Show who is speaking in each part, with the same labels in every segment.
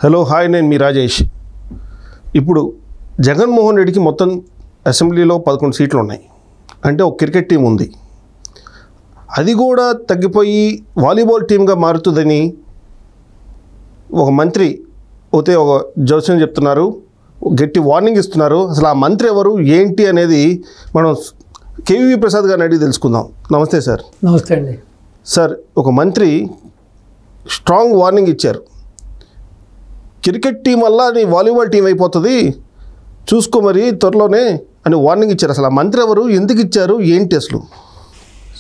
Speaker 1: Hello hi, నేను మీ రాజేష్. ఇప్పుడు జగన్మోహన్ రెడ్డికి మొత్తం అసెంబ్లీలో 11 సీట్లు ఉన్నాయి. అంటే ఒక క్రికెట్ టీం ఉంది, అది కూడా తగ్గిపోయి వాలీబాల్ టీంగా మారుతుందని ఒక మంత్రి పోతే ఒక జోస్యం చెప్తున్నారు, గట్టి వార్నింగ్ ఇస్తున్నారు. అసలు ఆ మంత్రి ఎవరు ఏంటి అనేది మనం కేవీ ప్రసాద్ గారిని అడిగి తెలుసుకుందాం. నమస్తే సార్.
Speaker 2: నమస్తే అండి.
Speaker 1: సార్, ఒక మంత్రి స్ట్రాంగ్ వార్నింగ్ ఇచ్చారు, క్రికెట్ టీం వల్ల నీ వాలీబాల్ టీం అయిపోతుంది, చూసుకో మరి త్వరలోనే అని వార్నింగ్ ఇచ్చారు. అసలు ఆ మంత్రి ఎవరు, ఎందుకు ఇచ్చారు, ఏంటి అసలు?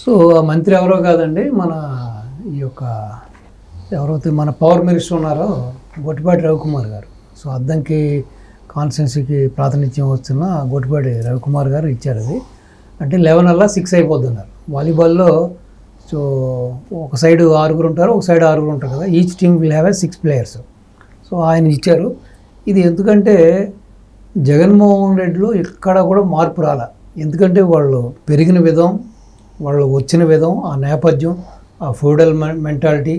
Speaker 2: సో ఆ మంత్రి ఎవరో కాదండి, మన ఈ యొక్క ఎవరైతే మన పవర్ మినిస్టర్ ఉన్నారో గొట్టిపాటి రవికుమార్ గారు. సో అద్దంకి కాన్స్టిట్యున్సీకి ప్రాతినిధ్యం వస్తున్న గొట్టిపాటి రవికుమార్ గారు ఇచ్చారు. అది అంటే 11 అలా 6 అయిపోతున్నారు వాలీబాల్లో. సో ఒక సైడ్ 6 ఉంటారు, ఒక సైడ్ 6 ఉంటారు కదా, each team will have 6 players. So ఆయన ఇచ్చారు. ఇది ఎందుకంటే జగన్మోహన్ రెడ్డిలో ఎక్కడ కూడా మార్పు రాల. ఎందుకంటే వాళ్ళు పెరిగిన విధం, వాళ్ళు వచ్చిన విధం, ఆ నేపథ్యం, ఆ ఫ్యూడల్ మెంటాలిటీ,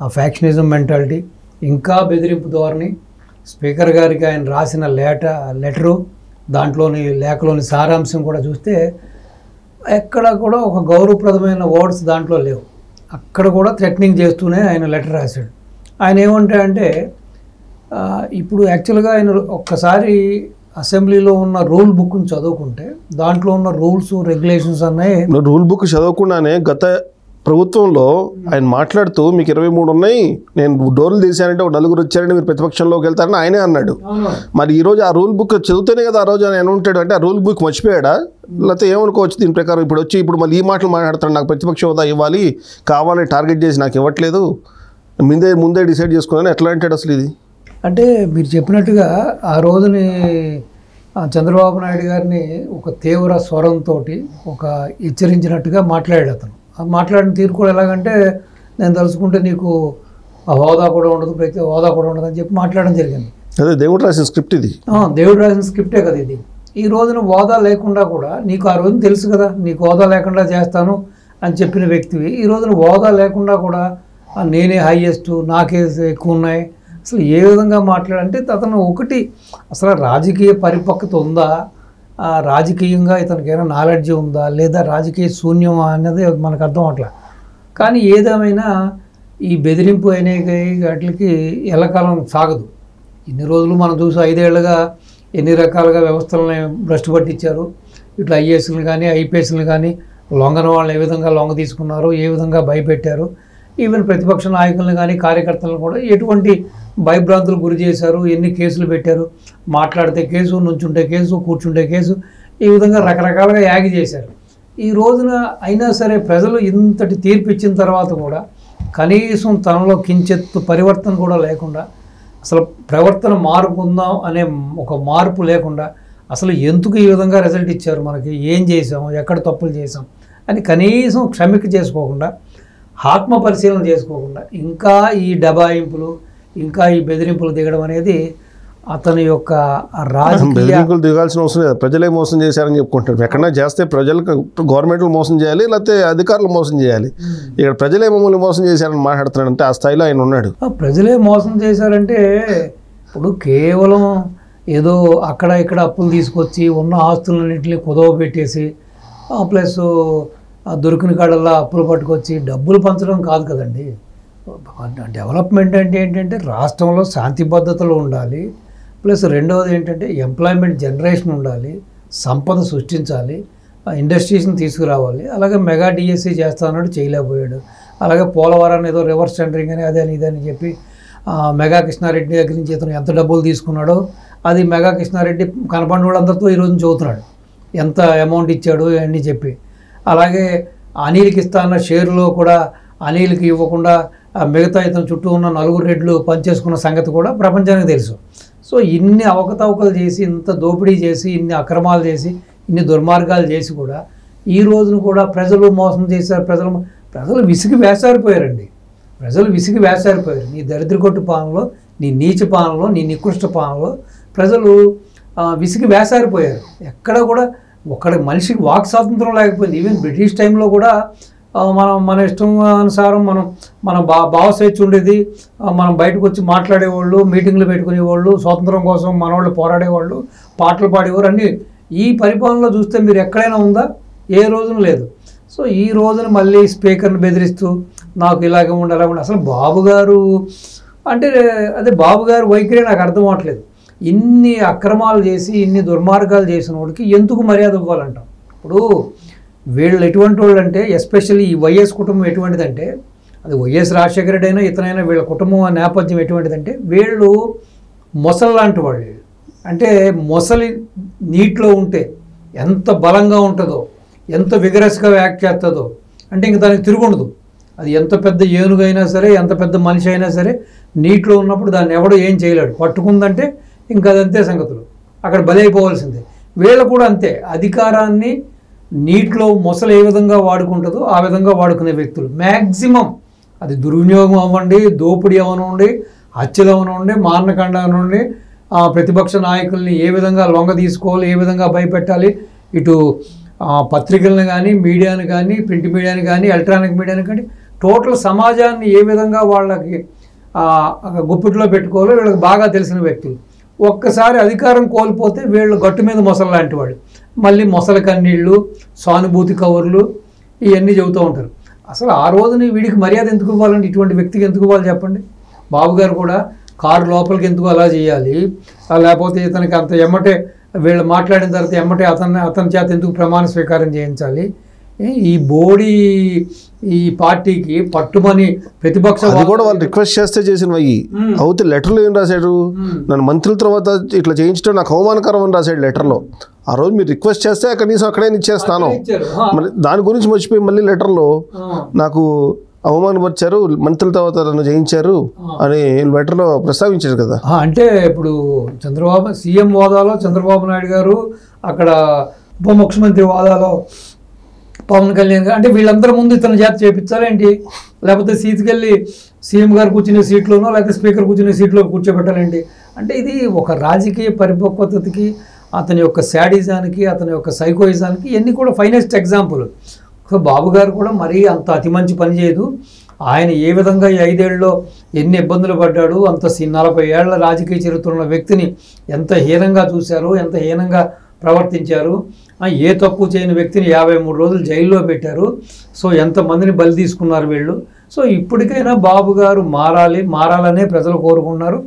Speaker 2: ఆ ఫ్యాక్షనిజం మెంటాలిటీ, ఇంకా బెదిరింపు ధోరణి, స్పీకర్ గారికి ఆయన రాసిన లెటరు, దాంట్లోని లేఖలోని సారాంశం కూడా చూస్తే ఎక్కడ కూడా ఒక గౌరవప్రదమైన వర్డ్స్ దాంట్లో లేవు. అక్కడ కూడా థ్రెటనింగ్ చేస్తూనే ఆయన లెటర్ రాశాడు. ఆయన ఏమంటాడంటే, ఇప్పుడు యాక్చువల్గా ఆయన ఒక్కసారి అసెంబ్లీలో ఉన్న రూల్ బుక్ని చదువుకుంటే దాంట్లో ఉన్న రూల్స్ రెగ్యులేషన్స్ అన్నాయి.
Speaker 1: రూల్ బుక్ చదవకుండానే గత ప్రభుత్వంలో ఆయన మాట్లాడుతూ మీకు 23 ఉన్నాయి, నేను డోర్లు తీశానంటే ఒక 4 వచ్చారంటే మీరు ప్రతిపక్షంలోకి వెళ్తారని ఆయనే అన్నాడు. మరి ఈరోజు ఆ రూల్ బుక్ చదివితేనే కదా ఆ రోజు ఆయన ఉంటాడు. అంటే ఆ రూల్ బుక్ మర్చిపోయాడా, లేకపోతే ఏమనుకోవచ్చు దీని ప్రకారం? ఇప్పుడు మళ్ళీ ఈ మాటలు మాట్లాడతాడు, నాకు ప్రతిపక్ష హోదా ఇవ్వాలి, కావాలని టార్గెట్ చేసి నాకు ఇవ్వట్లేదు, ముందే డిసైడ్ చేసుకున్నాను, ఎట్లా అంటాడు అసలు ఇది?
Speaker 2: అంటే మీరు చెప్పినట్టుగా ఆ రోజుని చంద్రబాబు నాయుడు గారిని ఒక తీవ్ర స్వరంతో ఒక హెచ్చరించినట్టుగా మాట్లాడాడు అతను. మాట్లాడిన తీరు కూడా ఎలాగంటే, నేను తలుచుకుంటే నీకు ఆ హోదా కూడా ఉండదు, ప్రతి హోదా కూడా ఉండదు అని చెప్పి మాట్లాడడం జరిగింది.
Speaker 1: అదే దేవుడు రాసిన స్క్రిప్ట్ ఇది.
Speaker 2: దేవుడు రాసిన స్క్రిప్టే కదా ఇది. ఈ రోజున హోదా లేకుండా కూడా నీకు ఆ రోజున తెలుసు కదా, నీకు హోదా లేకుండా చేస్తాను అని చెప్పిన వ్యక్తివి ఈ రోజున హోదా లేకుండా కూడా నేనే హైయెస్ట్, నాకే ఎక్కువ ఉన్నాయి, అసలు ఏ విధంగా మాట్లాడంటే అతను ఒకటి అసలు రాజకీయ పరిపక్వత ఉందా, రాజకీయంగా ఇతనికి ఏమైనా నాలెడ్జ్ ఉందా, లేదా రాజకీయ శూన్యం అనేది మనకు అర్థం అట్లా. కానీ ఏదేమైనా ఈ బెదిరింపు అనేవి వాటికి ఎల్లకాలం సాగదు. ఇన్ని రోజులు మనం చూసి 5 ఏళ్ళుగా ఎన్ని రకాలుగా వ్యవస్థలని భ్రష్టు పట్టించారు. ఇట్లా ఐఏఎస్లు కానీ ఐపీఎస్లు కానీ లొంగన వాళ్ళని ఏ విధంగా లొంగ తీసుకున్నారు, ఏ విధంగా భయపెట్టారు, ఈవెన్ ప్రతిపక్ష నాయకులను కానీ కార్యకర్తలను కూడా ఎటువంటి భయభ్రాంతులు గురి చేశారు, ఎన్ని కేసులు పెట్టారు, మాట్లాడితే కేసు, నుంచుంటే కేసు, కూర్చుంటే కేసు, ఈ విధంగా రకరకాలుగా యాగి చేశారు. ఈ రోజున అయినా సరే ప్రజలు ఇంతటి తీర్పు ఇచ్చిన తర్వాత కూడా కనీసం తనలో కించెత్తు పరివర్తన కూడా లేకుండా, అసలు ప్రవర్తన మారుకుందాం అనే ఒక మార్పు లేకుండా, అసలు ఎందుకు ఈ విధంగా రిజల్ట్ ఇచ్చారు, మనకి ఏం చేసాము, ఎక్కడ తప్పులు చేసాం అని కనీసం క్షమిక చేసుకోకుండా, ఆత్మ పరిశీలన చేసుకోకుండా ఇంకా ఈ డబాయింపులు, ఇంకా ఈ బెదిరింపులు దిగడం అనేది అతని యొక్క
Speaker 1: బెదిరింపులు దిగాల్సిన అవసరం లేదు. ప్రజలే మోసం చేశారని చెప్పుకుంటారు. ఎక్కడన్నా చేస్తే ప్రజలకు గవర్నమెంట్లు మోసం చేయాలి, లేకపోతే అధికారులు మోసం చేయాలి. ఇక్కడ ప్రజలే మమ్మల్ని మోసం చేశారని మాట్లాడుతున్నాడు. అంటే ఆ స్థాయిలో ఆయన ఉన్నాడు.
Speaker 2: ప్రజలే మోసం చేశారంటే ఇప్పుడు కేవలం ఏదో అక్కడ ఇక్కడ అప్పులు తీసుకొచ్చి ఉన్న ఆస్తులన్నింటినీ కుదవ పెట్టేసి ప్లస్ దొరికిన కాడల్లా అప్పులు పట్టుకొచ్చి డబ్బులు పంచడం కాదు కదండి. డెవలప్మెంట్ అంటే ఏంటంటే రాష్ట్రంలో శాంతి భద్రతలు ఉండాలి, ప్లస్ రెండవది ఏంటంటే ఎంప్లాయ్మెంట్ జనరేషన్ ఉండాలి, సంపద సృష్టించాలి, ఇండస్ట్రీస్ని తీసుకురావాలి. అలాగే మెగా డిఎస్సీ చేస్తా అన్నాడు, చేయలేకపోయాడు. అలాగే పోలవరాన్ని ఏదో రివర్స్ టెండరింగ్ అని అదే అని ఇదని చెప్పి మెగా కృష్ణారెడ్డి దగ్గర నుంచి ఇతను ఎంత డబ్బులు తీసుకున్నాడో అది మెగా కృష్ణారెడ్డి కనపడిన వాళ్ళందరితో ఈరోజు చదువుతున్నాడు, ఎంత అమౌంట్ ఇచ్చాడు అన్నీ చెప్పి. అలాగే అనిల్కి ఇస్తా అన్న షేర్లో కూడా అనిల్కి ఇవ్వకుండా మిగతా ఇతను చుట్టూ ఉన్న 4 రెడ్లు పనిచేసుకున్న సంగతి కూడా ప్రపంచానికి తెలుసు. సో ఇన్ని అవకతవకలు చేసి, ఇంత దోపిడీ చేసి, ఇన్ని అక్రమాలు చేసి, ఇన్ని దుర్మార్గాలు చేసి కూడా ఈ రోజును కూడా ప్రజలు మోసం చేశారు. ప్రజలు విసిగి వేసారిపోయారండి. ప్రజలు విసిగి వేసారిపోయారు. నీ దరిద్రకొట్టు పాలనలో, నీ నీచ పాలనలో, నీ నికృష్ట పాలనలో ప్రజలు విసిగి వేసారిపోయారు. ఎక్కడ కూడా మనిషికి వాక్ స్వాతంత్రం లేకపోయింది. ఈవెన్ బ్రిటిష్ టైంలో కూడా మన ఇష్టం అనుసారం మన భావస్వేచ్ఛ ఉండేది. మనం బయటకు వచ్చి మాట్లాడేవాళ్ళు, మీటింగ్లు పెట్టుకునేవాళ్ళు, స్వాతంత్రం కోసం మనవాళ్ళు పోరాడేవాళ్ళు, పాటలు పాడేవారు. అన్నీ ఈ పరిపాలనలో చూస్తే మీరు ఎక్కడైనా ఉందా? ఏ రోజున లేదు. సో ఈ రోజున మళ్ళీ స్పీకర్ని బెదిరిస్తూ నాకు ఇలాగే ఉండాలి, అలా ఉండాలి. అసలు బాబు గారు అంటే అదే బాబు గారు వైఖరి నాకు అర్థం అవ్వట్లేదు. ఇన్ని అక్రమాలు చేసి ఇన్ని దుర్మార్గాలు చేసిన వాడికి ఎందుకు మర్యాద ఇవ్వాలంటాం? ఇప్పుడు వీళ్ళు ఎటువంటి వాళ్ళు అంటే, ఎస్పెషల్లీ ఈ వైఎస్ కుటుంబం ఎటువంటిదంటే, అది వైఎస్ రాజశేఖర రెడ్డి అయినా ఇతనైనా వీళ్ళ కుటుంబం నేపథ్యం ఎటువంటిదంటే, వీళ్ళు మొసలు లాంటి వాళ్ళు. అంటే మొసలి నీటిలో ఉంటే ఎంత బలంగా ఉంటుందో, ఎంత విగరస్గా యాక్ట్ చేస్తుందో, అంటే ఇంక దానికి తిరుగుండదు. అది ఎంత పెద్ద ఏనుగైనా సరే, ఎంత పెద్ద మనిషి అయినా సరే, నీటిలో ఉన్నప్పుడు దాన్ని ఎవడో ఏం చేయలేడు. పట్టుకుందంటే ఇంకా అదంతే సంగతులు, అక్కడ బలైపోవాల్సిందే. వీళ్ళు కూడా అంతే. అధికారాన్ని నీటిలో మొసలు ఏ విధంగా వాడుకుంటుందో ఆ విధంగా వాడుకునే వ్యక్తులు మ్యాక్సిమం. అది దుర్వినియోగం అవ్వండి, దోపిడీ అవనండి, హత్యలు అవనండి, మారణకాండ అవనండి, ప్రతిపక్ష నాయకుల్ని ఏ విధంగా లొంగ తీసుకోవాలి, ఏ విధంగా భయపెట్టాలి, ఇటు పత్రికలను కానీ, మీడియాని కానీ, ప్రింట్ మీడియాని కానీ, ఎలక్ట్రానిక్ మీడియాని కానీ, టోటల్ సమాజాన్ని ఏ విధంగా వాళ్ళకి గుప్పిట్లో పెట్టుకోవాలో వీళ్ళకి బాగా తెలిసిన వ్యక్తులు. ఒక్కసారి అధికారం కోల్పోతే వీళ్ళు గట్టు మీద మొసలు లాంటి వాళ్ళు. మళ్ళీ మొసల కన్నీళ్ళు, సానుభూతి కవర్లు ఇవన్నీ చెబుతూ ఉంటారు. అసలు ఆ రోజుని వీడికి మర్యాద ఎందుకు ఇవ్వాలండి? ఇటువంటి వ్యక్తికి ఎందుకు ఇవ్వాలి చెప్పండి? బాబు గారు కూడా కారు లోపలికి ఎందుకు అలా చేయాలి? లేకపోతే ఇతనికి అంత ఎమ్మటే వీళ్ళు మాట్లాడిన తర్వాత ఎమ్మటే అతని చేత ఎందుకు ప్రమాణ స్వీకారం చేయించాలి? ఈ బోడీ ఈ పార్టీకి పట్టుమని ప్రతిపక్ష
Speaker 1: కూడా వాళ్ళు రిక్వెస్ట్ చేస్తే చేసినవి అవుతే లెటర్లో ఏం రాశాడు? నన్ను మంత్రుల తర్వాత ఇట్లా చేయించడం నాకు అవమానకరం అని రాశాడు లెటర్లో. ఆ రోజు మీరు రిక్వెస్ట్ చేస్తే కనీసం అక్కడే ఇచ్చేస్తాను. మరి దాని గురించి మర్చిపోయి మళ్ళీ లెటర్లో నాకు అవమానపరిచారు, మంత్రుల తర్వాత నన్ను జయించారు అని లెటర్లో ప్రస్తావించారు కదా.
Speaker 2: అంటే ఇప్పుడు చంద్రబాబు సీఎం హోదాలో చంద్రబాబు నాయుడు గారు, అక్కడ ఉప ముఖ్యమంత్రి హోదాలో పవన్ కళ్యాణ్ గారు, అంటే వీళ్ళందరి ముందు ఇతను చేత చేయించాలేంటి? లేకపోతే సీటుకెళ్ళి సీఎం గారు కూర్చునే సీట్లోనో లేకపోతే స్పీకర్ కూర్చునే సీట్లో కూర్చోబెట్టాలేంటి? అంటే ఇది ఒక రాజకీయ పరిపక్వతకి, అతని యొక్క శాడిజానికి, అతని యొక్క సైకోయిజానికి ఇవన్నీ కూడా ఫైనెస్ట్ ఎగ్జాంపుల్. సో బాబు గారు కూడా మరీ అంత అతి మంచి పని చేయదు. ఆయన ఏ విధంగా ఈ 5 ఏళ్ళలో ఎన్ని ఇబ్బందులు పడ్డాడు, అంత 40 ఏళ్ల రాజకీయ చరిత్ర ఉన్న వ్యక్తిని ఎంత హీనంగా చూశారు, ఎంత హీనంగా ప్రవర్తించారు. ఏ తప్పు చేయని వ్యక్తిని 53 రోజులు జైల్లో పెట్టారు. సో ఎంతమందిని బలి తీసుకున్నారు వీళ్ళు. సో ఇప్పటికైనా బాబు గారు మారాలనే ప్రజలు కోరుకున్నారు.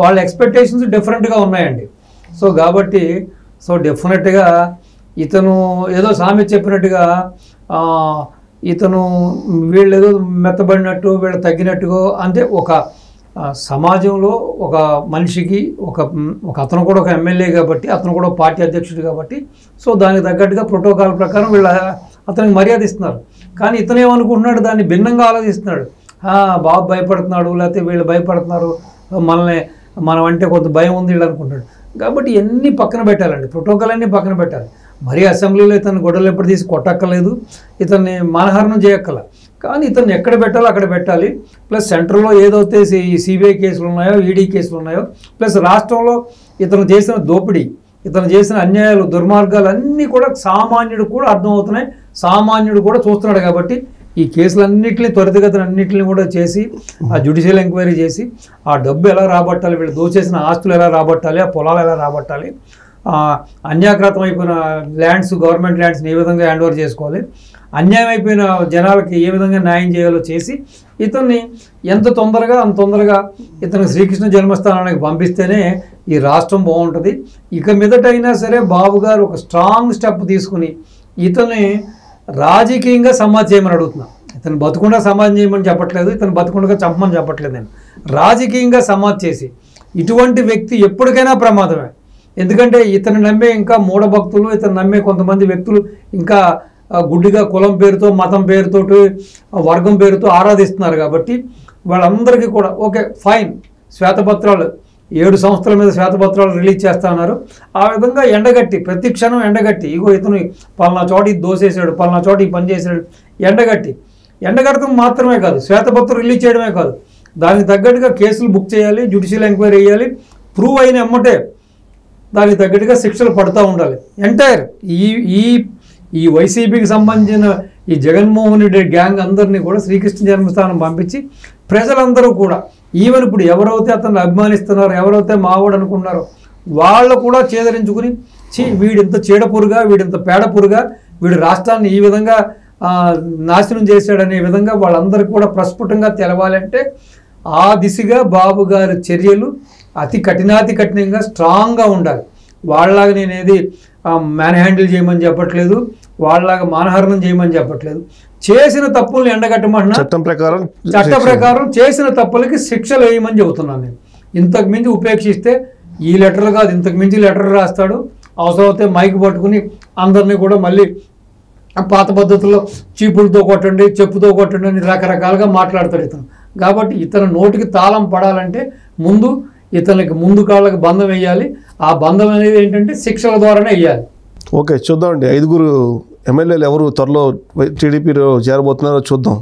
Speaker 2: వాళ్ళ ఎక్స్పెక్టేషన్స్ డిఫరెంట్గా ఉన్నాయండి. సో కాబట్టి డెఫినెట్గా ఇతను ఏదో సామెత చెప్పినట్టుగా ఇతను వీళ్ళు ఏదో మెత్తబడినట్టు, వీళ్ళు తగ్గినట్టుగా, అంటే ఒక సమాజంలో ఒక మనిషికి ఒక అతను కూడా ఒక ఎమ్మెల్యే కాబట్టి, అతను కూడా పార్టీ అధ్యక్షుడు కాబట్టి, సో దానికి తగ్గట్టుగా ప్రోటోకాల్ ప్రకారం వీళ్ళు అతనికి మర్యాద ఇస్తున్నారు. కానీ ఇతను ఏమనుకుంటున్నాడు, దాన్ని భిన్నంగా ఆలోచిస్తున్నాడు. బాబు భయపడుతున్నాడు, లేకపోతే వీళ్ళు భయపడుతున్నారు, మనం అంటే కొంత భయం ఉంది వీళ్ళు అనుకుంటున్నాడు. కాబట్టి ఇవన్నీ పక్కన పెట్టాలండి, ప్రోటోకాల్ అన్నీ పక్కన పెట్టాలి. మరీ అసెంబ్లీలో ఇతను గొడవలు ఎప్పుడు తీసి కొట్టక్కర్లేదు, ఇతన్ని మానహారణం చేయక్కల. కానీ ఇతన్ని ఎక్కడ పెట్టాలో అక్కడ పెట్టాలి. ప్లస్ సెంట్రల్లో ఏదైతే సిబిఐ కేసులు ఉన్నాయో, ఈడీ కేసులు ఉన్నాయో, ప్లస్ రాష్ట్రంలో ఇతను చేసిన దోపిడీ, ఇతను చేసిన అన్యాయాలు, దుర్మార్గాలు అన్నీ కూడా సామాన్యుడు కూడా అర్థమవుతున్నాయి, సామాన్యుడు కూడా చూస్తున్నాడు. కాబట్టి ఈ కేసులన్నింటినీ త్వరితగతిన అన్నింటినీ కూడా చేసి ఆ జ్యుడిషియల్ ఎంక్వైరీ చేసి ఆ డబ్బు ఎలా రాబట్టాలి, వీళ్ళు దోచేసిన ఆస్తులు ఎలా రాబట్టాలి, ఆ పొలాలు ఎలా రాబట్టాలి, అన్యాక్రాతం అయిపోయిన ల్యాండ్స్, గవర్నమెంట్ ల్యాండ్స్ని ఏ విధంగా హ్యాండ్ ఓవర్ చేసుకోవాలి, అన్యాయం అయిపోయిన జనాలకి ఏ విధంగా న్యాయం చేయాలో చేసి ఇతన్ని అంత తొందరగా ఇతను శ్రీకృష్ణ జన్మస్థానానికి పంపిస్తేనే ఈ రాష్ట్రం బాగుంటుంది. ఇక మీదటైనా సరే బాబు గారు ఒక స్ట్రాంగ్ స్టెప్ తీసుకుని ఇతన్ని రాజకీయంగా సమాధి చేయమని అడుగుతున్నాను. ఇతను బతుకుండా సమాధి చేయమని చెప్పట్లేదు, ఇతను బతుకుండా చంపమని చెప్పట్లేదు. నేను రాజకీయంగా సమాధి చేసి, ఇటువంటి వ్యక్తి ఎప్పటికైనా ప్రమాదమే. ఎందుకంటే ఇతను నమ్మే ఇంకా మూఢభక్తులు, ఇతను నమ్మే కొంతమంది వ్యక్తులు ఇంకా గుడ్డిగా కులం పేరుతో, మతం పేరుతో, వర్గం పేరుతో ఆరాధిస్తున్నారు. కాబట్టి వాళ్ళందరికీ కూడా ఓకే ఫైన్, శ్వేతపత్రాలు 7 సంస్థల మీద శ్వేతపత్రాలు రిలీజ్ చేస్తా ఉన్నారు. ఆ విధంగా ఎండగట్టి, ప్రతి క్షణం ఎండగట్టి, ఇగో ఇతను పలానా చోట ఇది దోసేసాడు, పలానా చోట ఈ పని చేసాడు, ఎండగట్టడం మాత్రమే కాదు, శ్వేతపత్రం రిలీజ్ చేయడమే కాదు, దానికి తగ్గట్టుగా కేసులు బుక్ చేయాలి, జ్యుడిషియల్ ఎంక్వైరీ చేయాలి, ప్రూవ్ అయిన ఎమ్మటే దానికి తగ్గట్టుగా శిక్షలు పడుతూ ఉండాలి. ఎంటైర్ ఈ వైసీపీకి సంబంధించిన ఈ జగన్మోహన్ రెడ్డి గ్యాంగ్ అందరినీ కూడా శ్రీకృష్ణ జన్మస్థానం పంపించి ప్రజలందరూ కూడా ఈవెన్ ఇప్పుడు ఎవరైతే అతన్ని అభిమానిస్తున్నారో, ఎవరైతే మావాడు అనుకున్నారో వాళ్ళు కూడా చేదరించుకుని వీడింత చీడపురుగా, వీడింత పేడపురుగా, వీడు రాష్ట్రాన్ని ఈ విధంగా నాశనం చేశాడనే విధంగా వాళ్ళందరికీ కూడా ప్రస్ఫుటంగా తెలవాలంటే ఆ దిశగా బాబు గారి చర్యలు అతి కఠినంగా స్ట్రాంగ్గా ఉండాలి. వాళ్ళలాగా నేనేది మ్యాన్ హ్యాండిల్ చేయమని చెప్పట్లేదు, వాళ్ళలాగా మానహరణం చేయమని చెప్పట్లేదు. చేసిన తప్పుల్ని ఎండగట్టమంటున్నా, చట్ట ప్రకారం చేసిన తప్పులకి శిక్షలు వేయమని చెబుతున్నాను నేను. ఇంతకు మించి ఉపేక్షిస్తే ఈ లెటర్ కాదు, ఇంతకు మించి లెటర్ రాస్తాడు. అవసరమైతే మైక్ పట్టుకుని అందరినీ కూడా మళ్ళీ పాత పద్ధతుల్లో చీపులతో కొట్టండి, చెప్పుతో కొట్టండి అని రకరకాలుగా మాట్లాడతాడు ఇతను. కాబట్టి ఇతను నోటికి తాళం పడాలంటే ముందు ఇతనికి ముందు కాళ్ళకి బంధం వేయాలి. ఆ బంధం అనేది ఏంటంటే శిక్షల ద్వారానే వేయాలి.
Speaker 1: ఓకే, చూద్దామండి. 5 ఎమ్మెల్యేలు ఎవరు త్వరలో టీడీపీలో చేరబోతున్నారో చూద్దాం.